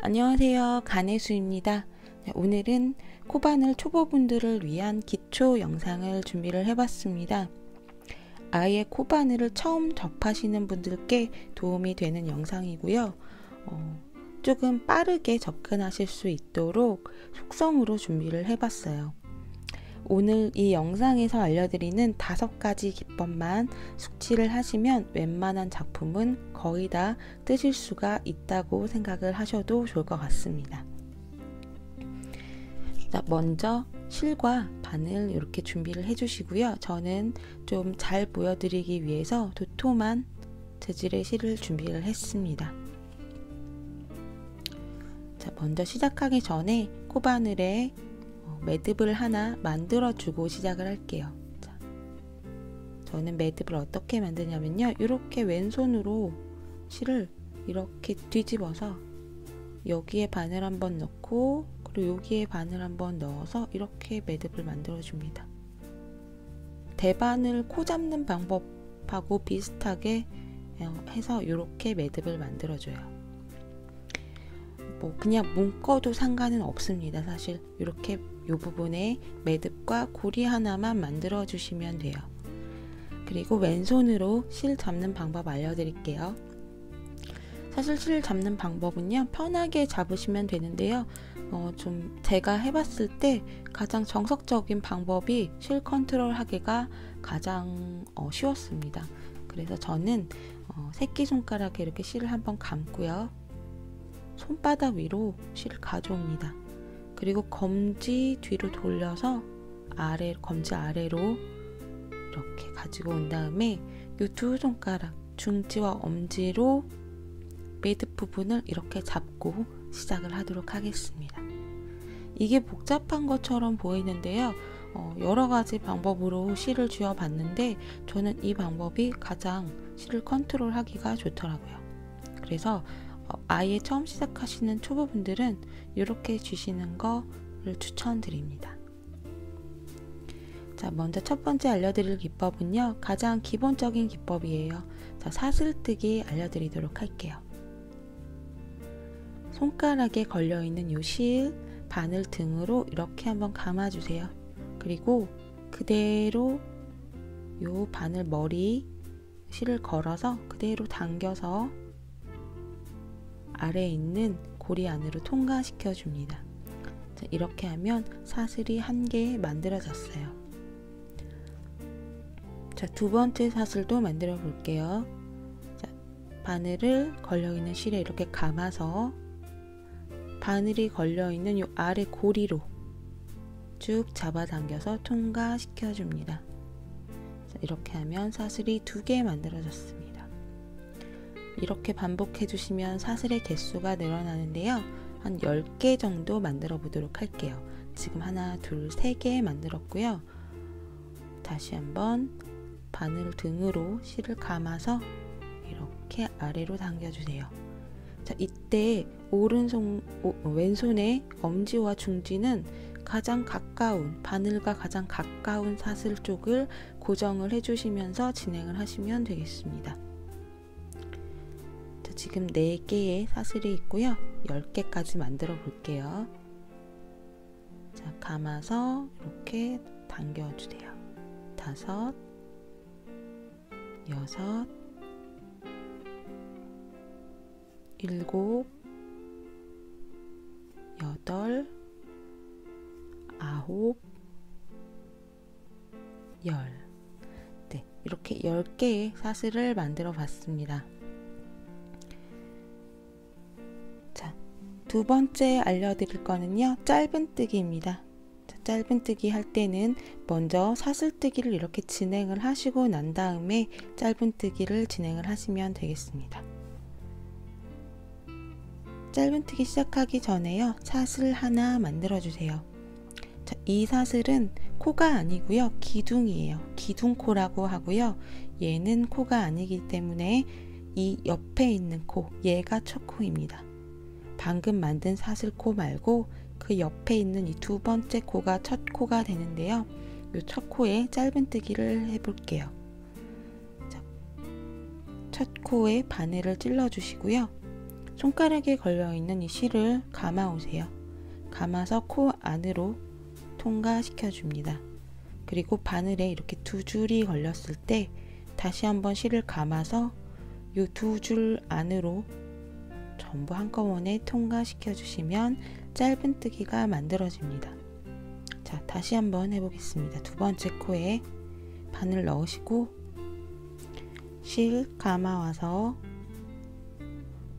안녕하세요, 간혜수입니다. 오늘은 코바늘 초보분들을 위한 기초 영상을 준비를 해봤습니다. 아예 코바늘을 처음 접하시는 분들께 도움이 되는 영상이고요. 조금 빠르게 접근하실 수 있도록 속성으로 준비를 해봤어요. 오늘 이 영상에서 알려드리는 5가지 기법만 숙지를 하시면 웬만한 작품은 거의 다 뜨실 수가 있다고 생각을 하셔도 좋을 것 같습니다. 자, 먼저 실과 바늘 이렇게 준비를 해주시고요. 저는 좀 잘 보여드리기 위해서 도톰한 재질의 실을 준비를 했습니다. 자, 먼저 시작하기 전에 코바늘에 매듭을 하나 만들어주고 시작을 할게요. 자, 저는 매듭을 어떻게 만드냐면요. 이렇게 왼손으로 실을 이렇게 뒤집어서 여기에 바늘 한번 넣고 그리고 여기에 바늘 한번 넣어서 이렇게 매듭을 만들어줍니다. 대바늘 코 잡는 방법하고 비슷하게 해서 이렇게 매듭을 만들어줘요. 그냥 묶어도 상관은 없습니다. 사실 이렇게 이 부분에 매듭과 고리 하나만 만들어 주시면 돼요. 그리고 왼손으로 실 잡는 방법 알려드릴게요. 사실 실 잡는 방법은요, 편하게 잡으시면 되는데요. 좀 제가 해봤을 때 가장 정석적인 방법이 실 컨트롤 하기가 가장 쉬웠습니다. 그래서 저는 새끼손가락에 이렇게 실을 한번 감고요. 손바닥 위로 실을 가져옵니다. 그리고 검지 뒤로 돌려서 검지 아래로 이렇게 가지고 온 다음에 이 두 손가락 중지와 엄지로 매듭 부분을 이렇게 잡고 시작을 하도록 하겠습니다. 이게 복잡한 것처럼 보이는데요. 여러 가지 방법으로 실을 쥐어 봤는데 저는 이 방법이 가장 실을 컨트롤 하기가 좋더라고요. 그래서 아예 처음 시작하시는 초보분들은 이렇게 쥐시는 거를 추천드립니다. 자, 먼저 첫 번째 알려드릴 기법은요, 가장 기본적인 기법이에요. 자, 사슬뜨기 알려드리도록 할게요. 손가락에 걸려있는 이 실, 바늘 등으로 이렇게 한번 감아주세요. 그리고 그대로 이 바늘 머리 실을 걸어서 그대로 당겨서 아래에 있는 고리 안으로 통과시켜 줍니다. 자, 이렇게 하면 사슬이 한 개 만들어졌어요. 자, 두 번째 사슬도 만들어 볼게요. 자, 바늘을 걸려있는 실에 이렇게 감아서 바늘이 걸려있는 이 아래 고리로 쭉 잡아당겨서 통과시켜 줍니다. 자, 이렇게 하면 사슬이 2개 만들어졌습니다. 이렇게 반복해 주시면 사슬의 개수가 늘어나는데요. 한 10개 정도 만들어 보도록 할게요. 지금 하나, 둘, 3개 만들었고요. 다시 한번 바늘 등으로 실을 감아서 이렇게 아래로 당겨주세요. 자, 이때 왼손의 엄지와 중지는 가장 가까운, 바늘과 가장 가까운 사슬 쪽을 고정을 해주시면서 진행을 하시면 되겠습니다. 지금 4개의 사슬이 있고요. 10개까지 만들어 볼게요. 자, 감아서 이렇게 당겨주세요. 5, 6, 7, 8, 9, 10. 네, 이렇게 10개의 사슬을 만들어 봤습니다. 두 번째 알려드릴 거는요, 짧은뜨기입니다. 자, 짧은뜨기 할 때는 먼저 사슬뜨기를 이렇게 진행을 하시고 난 다음에 짧은뜨기를 진행을 하시면 되겠습니다. 짧은뜨기 시작하기 전에요, 사슬 하나 만들어 주세요. 자, 이 사슬은 코가 아니고요, 기둥이에요. 기둥코라고 하고요. 얘는 코가 아니기 때문에 이 옆에 있는 코, 얘가 첫 코입니다. 방금 만든 사슬코 말고 그 옆에 있는 이 두 번째 코가 첫 코가 되는데요. 이 첫 코에 짧은뜨기를 해볼게요. 자, 첫 코에 바늘을 찔러 주시고요. 손가락에 걸려있는 이 실을 감아 오세요. 감아서 코 안으로 통과시켜 줍니다. 그리고 바늘에 이렇게 두 줄이 걸렸을 때 다시 한번 실을 감아서 이 두 줄 안으로 전부 한꺼번에 통과시켜 주시면 짧은뜨기가 만들어집니다. 자, 다시 한번 해보겠습니다. 두 번째 코에 바늘 넣으시고 실 감아와서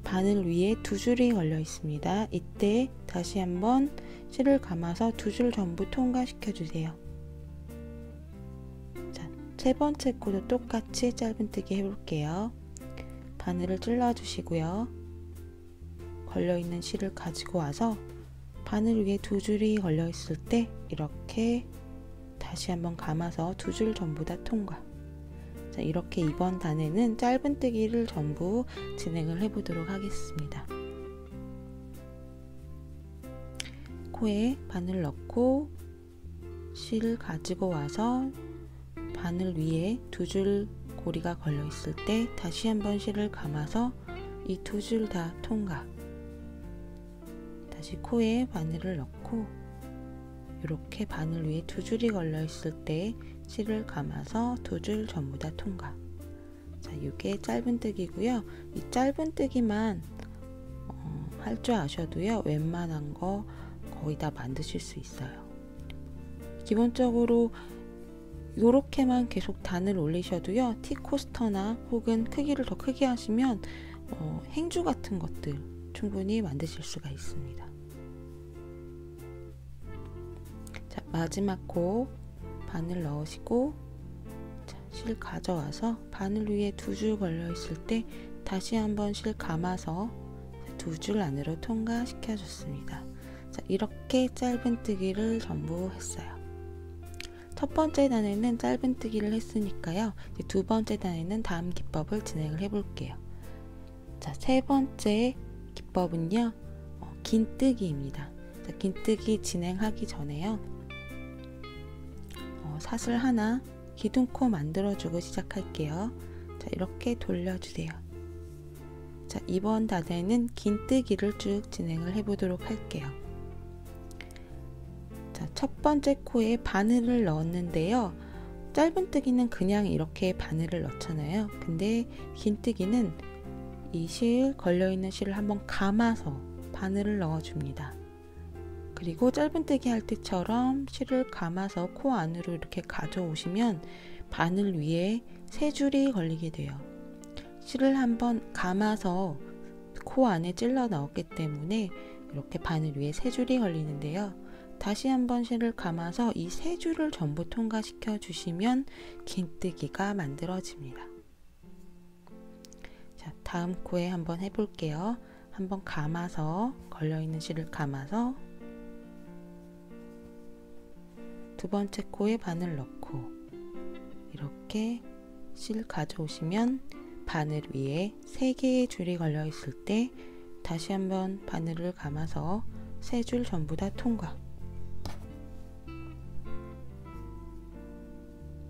바늘 위에 두 줄이 걸려 있습니다. 이때 다시 한번 실을 감아서 두 줄 전부 통과시켜 주세요. 자, 세 번째 코도 똑같이 짧은뜨기 해볼게요. 바늘을 찔러 주시고요. 걸려있는 실을 가지고 와서 바늘 위에 두 줄이 걸려 있을 때 이렇게 다시 한번 감아서 두 줄 전부 다 통과. 자, 이렇게 이번 단에는 짧은뜨기를 전부 진행을 해 보도록 하겠습니다. 코에 바늘 넣고 실 가지고 와서 바늘 위에 두 줄 고리가 걸려 있을 때 다시 한번 실을 감아서 이 두 줄 다 통과. 다시 코에 바늘을 넣고 이렇게 바늘 위에 두 줄이 걸려 있을 때 실을 감아서 두 줄 전부 다 통과. 자, 이게 짧은뜨기고요. 이 짧은뜨기만 할 줄 아셔도요, 웬만한 거 거의 다 만드실 수 있어요. 기본적으로 이렇게만 계속 단을 올리셔도요, 티코스터나 혹은 크기를 더 크게 하시면 행주 같은 것들 충분히 만드실 수가 있습니다. 자, 마지막 코 바늘 넣으시고 자, 실 가져와서 바늘 위에 두 줄 걸려 있을 때 다시 한번 실 감아서 두 줄 안으로 통과시켜 줬습니다. 자, 이렇게 짧은뜨기를 전부 했어요. 첫 번째 단에는 짧은뜨기를 했으니까요, 이제 두 번째 단에는 다음 기법을 진행을 해 볼게요. 자, 세 번째 기법은요, 긴뜨기입니다. 자, 긴뜨기 진행하기 전에요, 사슬 하나 기둥코 만들어주고 시작할게요. 자, 이렇게 돌려주세요. 자, 이번 단에는 긴뜨기를 쭉 진행을 해보도록 할게요. 자, 첫 번째 코에 바늘을 넣었는데요. 짧은뜨기는 그냥 이렇게 바늘을 넣잖아요. 근데 긴뜨기는 이 실 걸려있는 실을 한번 감아서 바늘을 넣어줍니다. 그리고 짧은뜨기 할 때처럼 실을 감아서 코 안으로 이렇게 가져오시면 바늘 위에 세 줄이 걸리게 돼요. 실을 한번 감아서 코 안에 찔러 넣었기 때문에 이렇게 바늘 위에 세 줄이 걸리는데요. 다시 한번 실을 감아서 이 세 줄을 전부 통과시켜 주시면 긴뜨기가 만들어집니다. 자, 다음 코에 한번 해볼게요. 한번 감아서 걸려있는 실을 감아서 두 번째 코에 바늘 넣고 이렇게 실 가져오시면 바늘 위에 세 개의 줄이 걸려 있을 때 다시 한번 바늘을 감아서 세 줄 전부 다 통과.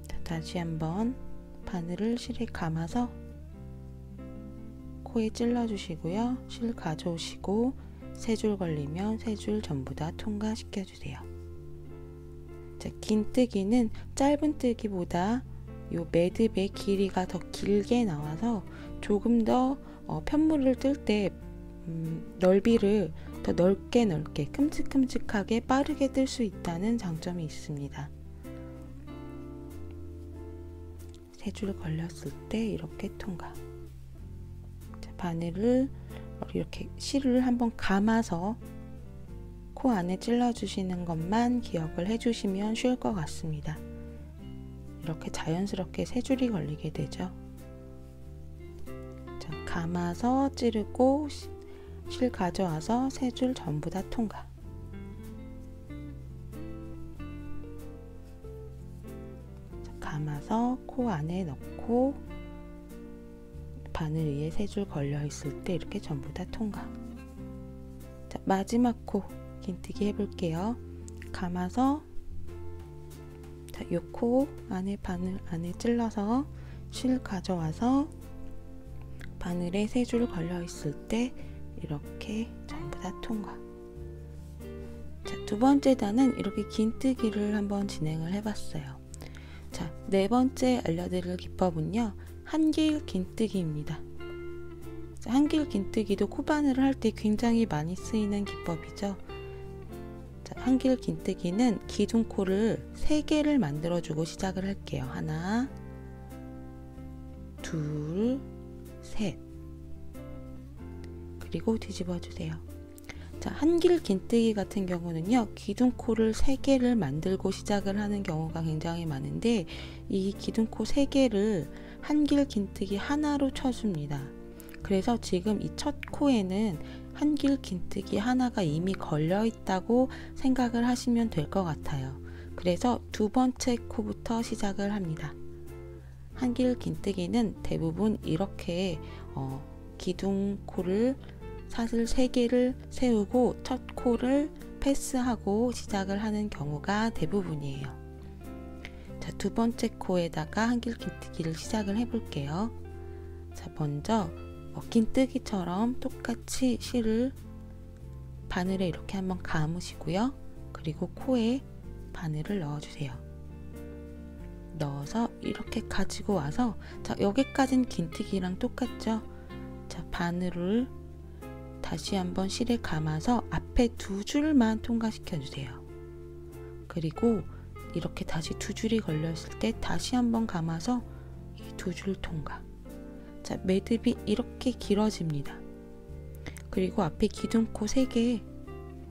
자, 다시 한번 바늘을 실에 감아서 코에 찔러 주시고요. 실 가져오시고 세 줄 걸리면 세 줄 전부 다 통과시켜 주세요. 자, 긴뜨기는 짧은뜨기보다 요 매듭의 길이가 더 길게 나와서 조금 더 편물을 뜰 때 넓이를 더 넓게 큼직큼직하게 빠르게 뜰 수 있다는 장점이 있습니다. 세 줄 걸렸을 때 이렇게 통과. 자, 바늘을 이렇게 실을 한번 감아서 코 안에 찔러 주시는 것만 기억을 해주시면 쉬울 것 같습니다. 이렇게 자연스럽게 세 줄이 걸리게 되죠. 자, 감아서 찌르고 실 가져와서 세 줄 전부 다 통과. 자, 감아서 코 안에 넣고 바늘 위에 세 줄 걸려 있을 때 이렇게 전부 다 통과. 자, 마지막 코 긴뜨기 해볼게요. 감아서 이 코 안에 바늘 안에 찔러서 실 가져와서 바늘에 세 줄 걸려 있을 때 이렇게 전부 다 통과. 자, 두 번째 단은 이렇게 긴뜨기를 한번 진행을 해봤어요. 자, 네 번째 알려드릴 기법은요, 한길 긴뜨기입니다. 한길 긴뜨기도 코바늘을 할 때 굉장히 많이 쓰이는 기법이죠. 자, 한길 긴뜨기는 기둥코를 3개를 만들어주고 시작을 할게요. 하나, 둘, 셋. 그리고 뒤집어주세요. 자, 한길 긴뜨기 같은 경우는요, 기둥코를 3개를 만들고 시작을 하는 경우가 굉장히 많은데, 이 기둥코 3개를 한길 긴뜨기 하나로 쳐줍니다. 그래서 지금 이 첫 코에는 한길 긴뜨기 하나가 이미 걸려 있다고 생각을 하시면 될 것 같아요. 그래서 두 번째 코부터 시작을 합니다. 한길 긴뜨기는 대부분 이렇게 기둥코를 사슬 3개를 세우고 첫 코를 패스하고 시작을 하는 경우가 대부분이에요. 자, 두 번째 코에다가 한길 긴뜨기를 시작을 해볼게요. 자, 먼저 긴뜨기처럼 똑같이 실을 바늘에 이렇게 한번 감으시고요. 그리고 코에 바늘을 넣어주세요. 넣어서 이렇게 가지고 와서, 자, 여기까지는 긴뜨기랑 똑같죠? 자, 바늘을 다시 한번 실에 감아서 앞에 2줄만 통과시켜 주세요. 그리고 이렇게 다시 2줄이 걸렸을 때 다시 한번 감아서 이 2줄 통과. 자, 매듭이 이렇게 길어집니다. 그리고 앞에 기둥코 3개,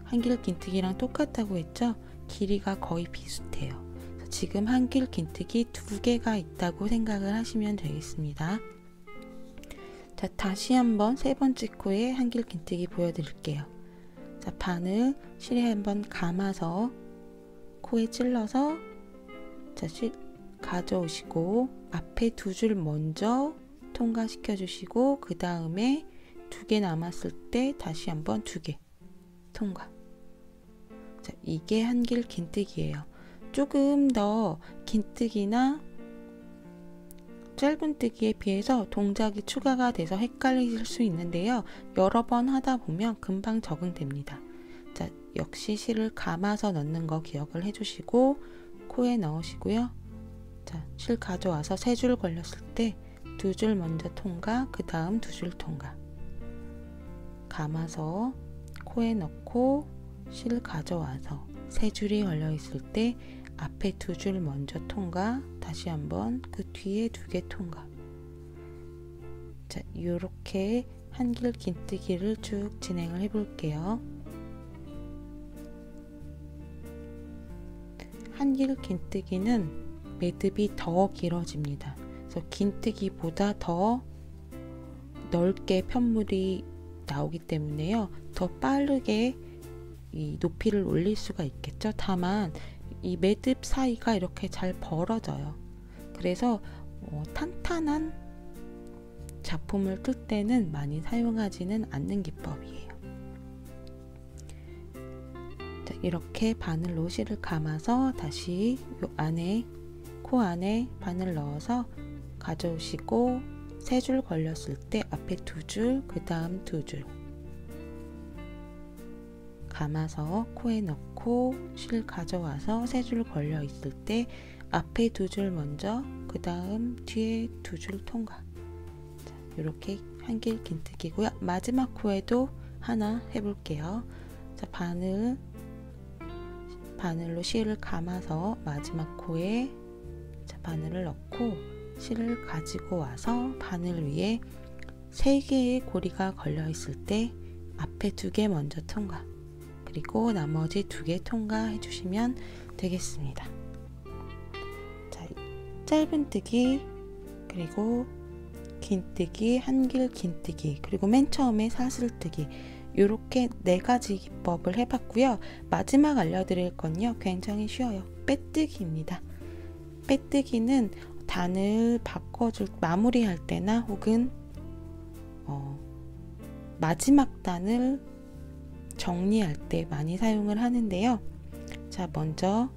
한길 긴뜨기랑 똑같다고 했죠? 길이가 거의 비슷해요. 지금 한길 긴뜨기 2개가 있다고 생각을 하시면 되겠습니다. 자, 다시 한번 세 번째 코에 한길 긴뜨기 보여드릴게요. 자, 바늘 실에 한번 감아서 코에 찔러서, 자, 실 가져오시고 앞에 2줄 먼저 통과시켜 주시고, 그 다음에 2개 남았을 때 다시 한번 2개 통과. 자, 이게 한길 긴뜨기예요. 조금 더 긴뜨기나 짧은뜨기에 비해서 동작이 추가가 돼서 헷갈리실 수 있는데요. 여러 번 하다 보면 금방 적응됩니다. 자, 역시 실을 감아서 넣는 거 기억을 해주시고 코에 넣으시고요. 자, 실 가져와서 3줄 걸렸을 때 2줄 먼저 통과, 그 다음 2줄 통과. 감아서 코에 넣고 실 가져와서 3줄이 걸려 있을 때 앞에 2줄 먼저 통과, 다시 한번 그 뒤에 2개 통과. 자, 이렇게 한길 긴뜨기를 쭉 진행을 해 볼게요. 한길 긴뜨기는 매듭이 더 길어집니다. 그래서 긴뜨기보다 더 넓게 편물이 나오기 때문에요. 더 빠르게 이 높이를 올릴 수가 있겠죠. 다만 이 매듭 사이가 이렇게 잘 벌어져요. 그래서 탄탄한 작품을 뜰 때는 많이 사용하지는 않는 기법이에요. 자, 이렇게 바늘로 실을 감아서 다시 요 안에, 코 안에 바늘 넣어서 가져오시고 3줄 걸렸을 때 앞에 2줄, 그 다음 2줄 감아서 코에 넣고 실 가져와서 3줄 걸려 있을 때 앞에 2줄 먼저, 그 다음 뒤에 2줄 통과. 자, 이렇게 한길 긴뜨기고요. 마지막 코에도 하나 해볼게요. 자, 바늘로 실을 감아서 마지막 코에, 자, 바늘을 넣고 실을 가지고 와서 바늘 위에 3개의 고리가 걸려 있을 때 앞에 2개 먼저 통과, 그리고 나머지 2개 통과해 주시면 되겠습니다. 자, 짧은뜨기, 그리고 긴뜨기, 한길 긴뜨기, 그리고 맨 처음에 사슬뜨기, 이렇게 4가지 기법을 해봤고요. 마지막 알려드릴 건요, 굉장히 쉬워요. 빼뜨기입니다. 빼뜨기는 단을 바꿔줄, 마무리할 때나 혹은 마지막 단을 정리할 때 많이 사용을 하는데요. 자, 먼저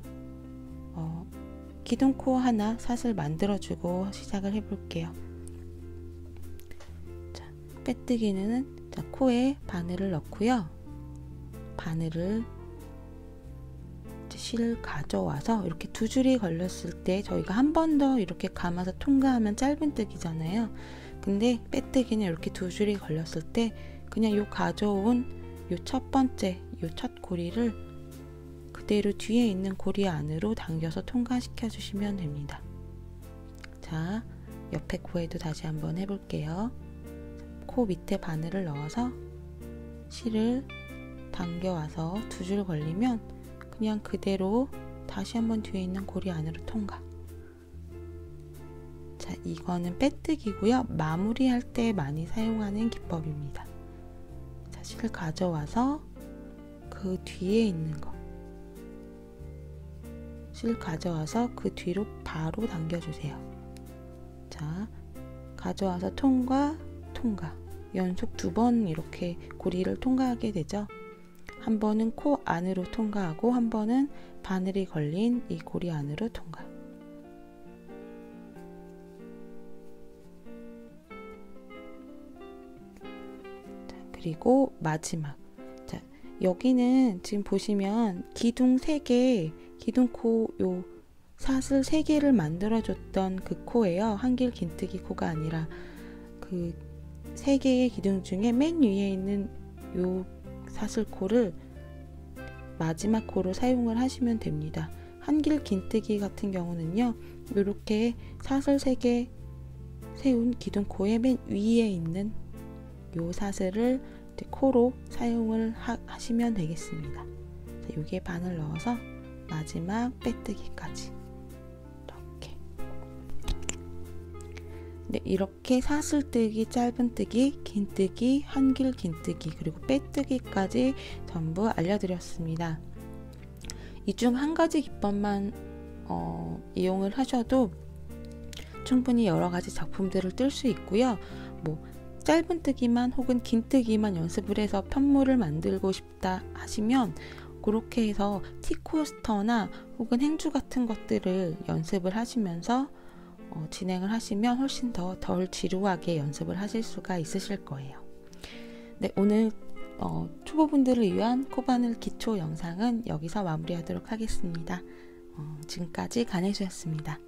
기둥코 하나 사슬 만들어주고 시작을 해볼게요. 자, 빼뜨기는 자, 코에 바늘을 넣고요. 바늘을 실 가져와서 이렇게 두 줄이 걸렸을 때 저희가 한 번 더 이렇게 감아서 통과하면 짧은뜨기잖아요. 근데 빼뜨기는 이렇게 두 줄이 걸렸을 때 그냥 요 가져온 요 첫 번째 요 첫 고리를 그대로 뒤에 있는 고리 안으로 당겨서 통과시켜 주시면 됩니다. 자, 옆에 코에도 다시 한번 해볼게요. 코 밑에 바늘을 넣어서 실을 당겨와서 두 줄 걸리면 그냥 그대로 다시 한번 뒤에 있는 고리 안으로 통과. 자, 이거는 빼뜨기고요. 마무리할 때 많이 사용하는 기법입니다. 자, 실을 가져와서 그 뒤에 있는 거, 실 가져와서 그 뒤로 바로 당겨주세요. 자, 가져와서 통과, 통과. 연속 두 번 이렇게 고리를 통과하게 되죠. 한 번은 코 안으로 통과하고 한 번은 바늘이 걸린 이 고리 안으로 통과. 자, 그리고 마지막. 자, 여기는 지금 보시면 기둥 3개, 기둥코 요 사슬 3개를 만들어줬던 그 코예요. 한길 긴뜨기 코가 아니라 그 3개의 기둥 중에 맨 위에 있는 요 사슬코를 마지막 코로 사용을 하시면 됩니다. 한길 긴뜨기 같은 경우는요, 이렇게 사슬 3개 세운 기둥코의 맨 위에 있는 요 사슬을 코로 사용을 하시면 되겠습니다. 자, 여기에 바늘 넣어서 마지막 빼뜨기까지 이렇게. 네, 이렇게 사슬뜨기, 짧은뜨기, 긴뜨기, 한길 긴뜨기, 그리고 빼뜨기까지 전부 알려드렸습니다. 이 중 한 가지 기법만 이용을 하셔도 충분히 여러 가지 작품들을 뜰 수 있고요. 뭐 짧은뜨기만 혹은 긴뜨기만 연습을 해서 편물을 만들고 싶다 하시면 그렇게 해서 티코스터나 혹은 행주 같은 것들을 연습을 하시면서 진행을 하시면 훨씬 더 덜 지루하게 연습을 하실 수가 있으실 거예요. 네, 오늘 초보분들을 위한 코바늘 기초 영상은 여기서 마무리하도록 하겠습니다. 지금까지 간혜수였습니다.